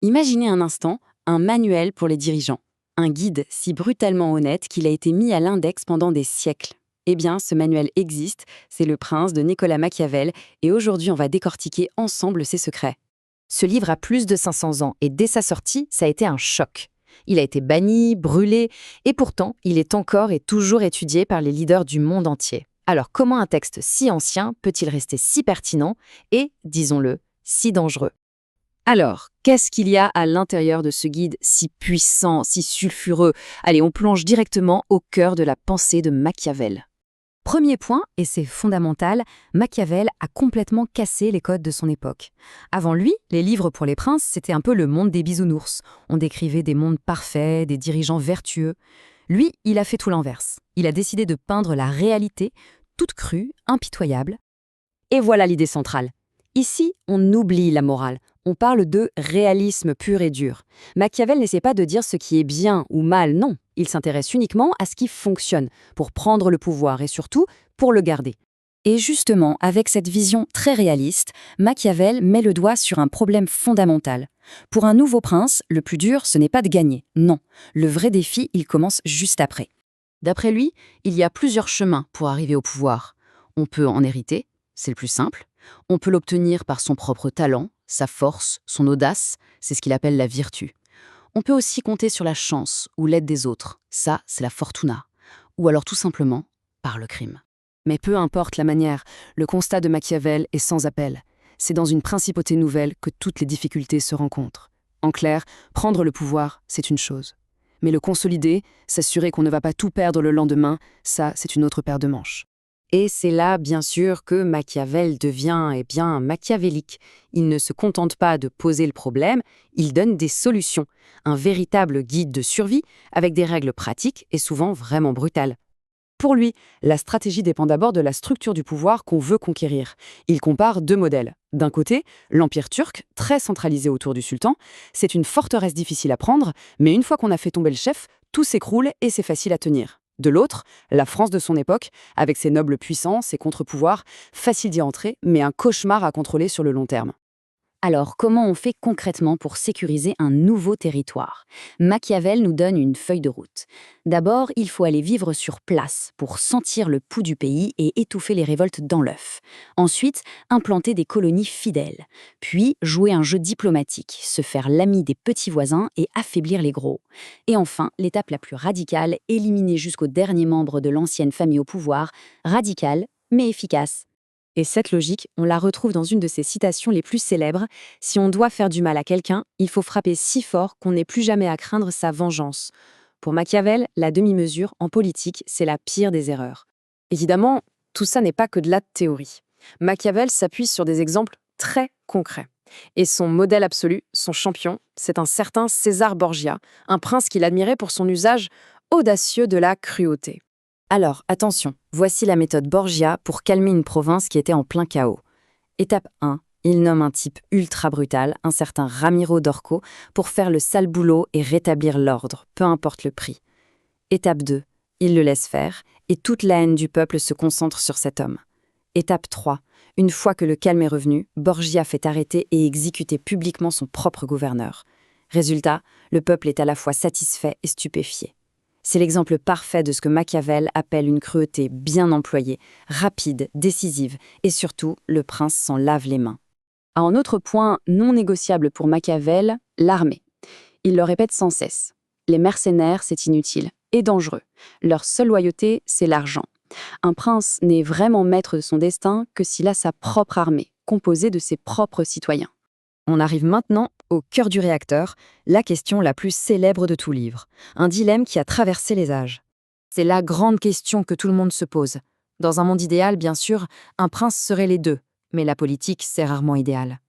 Imaginez un instant un manuel pour les dirigeants. Un guide si brutalement honnête qu'il a été mis à l'index pendant des siècles. Eh bien, ce manuel existe, c'est Le Prince de Nicolas Machiavel, et aujourd'hui on va décortiquer ensemble ses secrets. Ce livre a plus de 500 ans et dès sa sortie, ça a été un choc. Il a été banni, brûlé, et pourtant, il est encore et toujours étudié par les leaders du monde entier. Alors comment un texte si ancien peut-il rester si pertinent et, disons-le, si dangereux? Alors, qu'est-ce qu'il y a à l'intérieur de ce guide si puissant, si sulfureux? Allez, on plonge directement au cœur de la pensée de Machiavel. Premier point, et c'est fondamental, Machiavel a complètement cassé les codes de son époque. Avant lui, les livres pour les princes, c'était un peu le monde des bisounours. On décrivait des mondes parfaits, des dirigeants vertueux. Lui, il a fait tout l'inverse. Il a décidé de peindre la réalité, toute crue, impitoyable. Et voilà l'idée centrale. Ici, on oublie la morale. On parle de réalisme pur et dur. Machiavel n'essaie pas de dire ce qui est bien ou mal, non. Il s'intéresse uniquement à ce qui fonctionne, pour prendre le pouvoir et surtout pour le garder. Et justement, avec cette vision très réaliste, Machiavel met le doigt sur un problème fondamental. Pour un nouveau prince, le plus dur, ce n'est pas de gagner, non. Le vrai défi, il commence juste après. D'après lui, il y a plusieurs chemins pour arriver au pouvoir. On peut en hériter, c'est le plus simple. On peut l'obtenir par son propre talent, sa force, son audace, c'est ce qu'il appelle la vertu. On peut aussi compter sur la chance ou l'aide des autres, ça c'est la fortuna. Ou alors tout simplement par le crime. Mais peu importe la manière, le constat de Machiavel est sans appel. C'est dans une principauté nouvelle que toutes les difficultés se rencontrent. En clair, prendre le pouvoir, c'est une chose. Mais le consolider, s'assurer qu'on ne va pas tout perdre le lendemain, ça c'est une autre paire de manches. Et c'est là, bien sûr, que Machiavel devient machiavélique. Il ne se contente pas de poser le problème, il donne des solutions. Un véritable guide de survie avec des règles pratiques et souvent vraiment brutales. Pour lui, la stratégie dépend d'abord de la structure du pouvoir qu'on veut conquérir. Il compare deux modèles. D'un côté, l'Empire turc, très centralisé autour du sultan, c'est une forteresse difficile à prendre, mais une fois qu'on a fait tomber le chef, tout s'écroule et c'est facile à tenir. De l'autre, la France de son époque, avec ses nobles puissants, ses contre-pouvoirs, facile d'y entrer, mais un cauchemar à contrôler sur le long terme. Alors, comment on fait concrètement pour sécuriser un nouveau territoire? Machiavel nous donne une feuille de route. D'abord, il faut aller vivre sur place pour sentir le pouls du pays et étouffer les révoltes dans l'œuf. Ensuite, implanter des colonies fidèles. Puis, jouer un jeu diplomatique, se faire l'ami des petits voisins et affaiblir les gros. Et enfin, l'étape la plus radicale, éliminer jusqu'au dernier membre de l'ancienne famille au pouvoir, radicale mais efficace. Et cette logique, on la retrouve dans une de ses citations les plus célèbres. Si on doit faire du mal à quelqu'un, il faut frapper si fort qu'on n'ait plus jamais à craindre sa vengeance. Pour Machiavel, la demi-mesure, en politique, c'est la pire des erreurs. Évidemment, tout ça n'est pas que de la théorie. Machiavel s'appuie sur des exemples très concrets. Et son modèle absolu, son champion, c'est un certain César Borgia, un prince qu'il admirait pour son usage audacieux de la cruauté. Alors, attention, voici la méthode Borgia pour calmer une province qui était en plein chaos. Étape 1, il nomme un type ultra brutal, un certain Ramiro d'Orco, pour faire le sale boulot et rétablir l'ordre, peu importe le prix. Étape 2, il le laisse faire, et toute la haine du peuple se concentre sur cet homme. Étape 3, une fois que le calme est revenu, Borgia fait arrêter et exécuter publiquement son propre gouverneur. Résultat, le peuple est à la fois satisfait et stupéfié. C'est l'exemple parfait de ce que Machiavel appelle une cruauté bien employée, rapide, décisive, et surtout, le prince s'en lave les mains. Un autre point non négociable pour Machiavel, l'armée. Il le répète sans cesse. Les mercenaires, c'est inutile et dangereux. Leur seule loyauté, c'est l'argent. Un prince n'est vraiment maître de son destin que s'il a sa propre armée, composée de ses propres citoyens. On arrive maintenant au cœur du réacteur, la question la plus célèbre de tout livre, un dilemme qui a traversé les âges. C'est la grande question que tout le monde se pose. Dans un monde idéal, bien sûr, un prince serait les deux, mais la politique, c'est rarement idéal.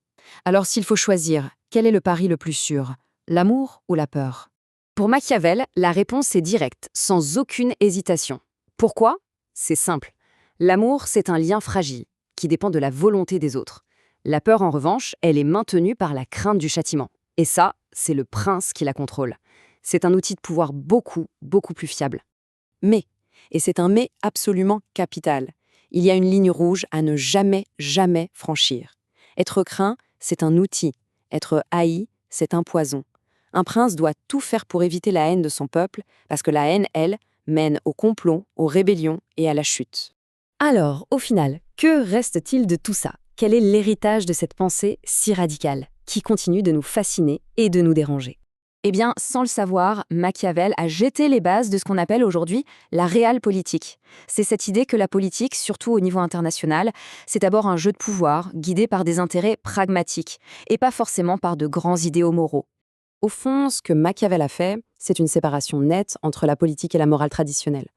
Alors s'il faut choisir, quel est le pari le plus sûr, l'amour ou la peur? Pour Machiavel, la réponse est directe, sans aucune hésitation. Pourquoi? C'est simple. L'amour, c'est un lien fragile, qui dépend de la volonté des autres. La peur, en revanche, elle est maintenue par la crainte du châtiment. Et ça, c'est le prince qui la contrôle. C'est un outil de pouvoir beaucoup, beaucoup plus fiable. Mais, et c'est un mais absolument capital, il y a une ligne rouge à ne jamais, jamais franchir. Être craint, c'est un outil. Être haï, c'est un poison. Un prince doit tout faire pour éviter la haine de son peuple, parce que la haine, elle, mène au complot, aux rébellions et à la chute. Alors, au final, que reste-t-il de tout ça? Quel est l'héritage de cette pensée si radicale, qui continue de nous fasciner et de nous déranger? Eh bien, sans le savoir, Machiavel a jeté les bases de ce qu'on appelle aujourd'hui la realpolitik. C'est cette idée que la politique, surtout au niveau international, c'est d'abord un jeu de pouvoir guidé par des intérêts pragmatiques et pas forcément par de grands idéaux moraux. Au fond, ce que Machiavel a fait, c'est une séparation nette entre la politique et la morale traditionnelle.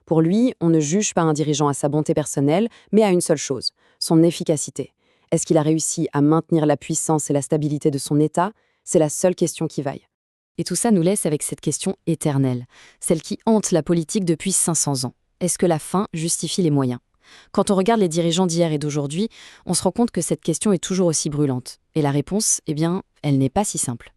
Pour lui, on ne juge pas un dirigeant à sa bonté personnelle, mais à une seule chose, son efficacité. Est-ce qu'il a réussi à maintenir la puissance et la stabilité de son État? C'est la seule question qui vaille. Et tout ça nous laisse avec cette question éternelle, celle qui hante la politique depuis 500 ans. Est-ce que la fin justifie les moyens? Quand on regarde les dirigeants d'hier et d'aujourd'hui, on se rend compte que cette question est toujours aussi brûlante. Et la réponse, eh bien, elle n'est pas si simple.